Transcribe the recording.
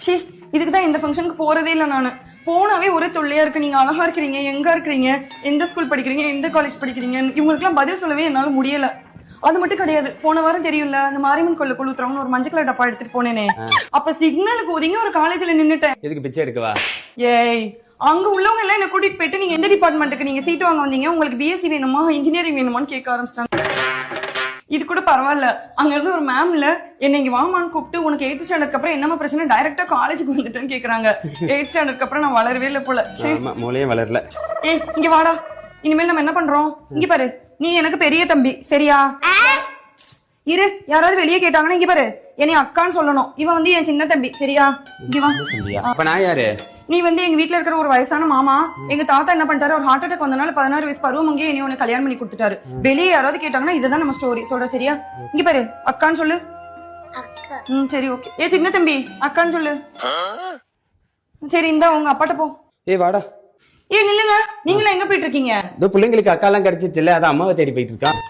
C இதுக்குதான் இந்த ஃபங்க்ஷனுக்கு போறதே இல்லை நானு. போனாவே ஒரே தொல்லையா இருக்கு. நீங்க அழகா இருக்கிறீங்க, எங்க இருக்கிறீங்க, எந்த ஸ்கூல் படிக்கிறீங்க, எந்த காலேஜ் படிக்கிறீங்க, இவங்களுக்குலாம் பதில் சொல்லவே என்னால முடியல. அது மட்டும் கிடையாது, போன வாரம் தெரியும்ல அந்த மாரியம்மன் கோயில கொளுத்துறவங்க ஒரு மஞ்சள் கலர் டப்பா எடுத்துட்டு போனேனே, அப்ப சிக்னலுக்கு ஒதுங்கி ஒரு காலேஜ்ல நின்னுட்டேன். எதுக்கு பிச்சை எடுக்கவா? ஏய், அங்க உள்ளவங்க எல்லாம் என்ன கூட்டிட்டு போயிட்டு நீங்க எந்த டிபார்ட்மெண்ட்டுக்கு நீங்க சீட் வாங்க வந்தீங்க, உங்களுக்கு பிஎஸ்சி வேணுமா இன்ஜினியரிங் வேணுமான்னு கேட்க ஆரம்பிச்சிட்டாங்க. இது கூட பரவாயில்ல, அங்க இருந்து ஒரு மேம்ல என்ன இங்க வாமான்னு கூப்பிட்டு உனக்கு 8th ஸ்டாண்டர்ட்க்கு அப்புறம் என்னமா பிரச்சனை, டைரக்டா காலேஜுக்கு வந்துட்டேன்னு கேக்குறாங்க. 8th ஸ்டாண்டர்ட்க்கு அப்புறம் நான் வளரவே இல்லை போல. மூளையும் வளரல. ஏய் இங்க வாடா, இனிமேல் நம்ம என்ன பண்றோம், இங்க பாரு, நீ எனக்கு பெரிய தம்பி சரியா? இரு, யாராவது வெளியே கேட்டாங்கன்னா இங்க பாரு, என்னை அக்கான்னு சொல்லணும். இவன் வந்து என் சின்ன தம்பி சரியா? இங்க வா. அப்ப நான் யாரு? நீ வந்து எங்க வீட்டுல இருக்கிற ஒரு வயசான மாமா. எங்க தாத்தா என்ன பண்ணிட்டாரு, ஒரு ஹார்ட் அட்டாக் வந்தனால 16 வயசு பருவம் அங்கேயே என்னை உனக்கு கல்யாணம் பண்ணி கொடுத்துட்டாரு. வெளியே யாராவது கேட்டாங்கன்னா இதுதான் நம்ம ஸ்டோரி சொல்ற சரியா? இங்க பாரு, அக்கான்னு சொல்லு. சரி ஓகே. ஏ சின்ன தம்பி அக்கான்னு சொல்லு. சரி இந்தா உங்க அப்பாட்ட போ. ஏய் வாடா. ஏ நில்லுங்க, நீங்களும் எங்க போயிட்டு இருக்கீங்க? பிள்ளைங்களுக்கு அக்கா எல்லாம் கிடைச்சிச்சு இல்ல, அதான் அம்மாவை தேடி போயிட்டு இருக்கான்.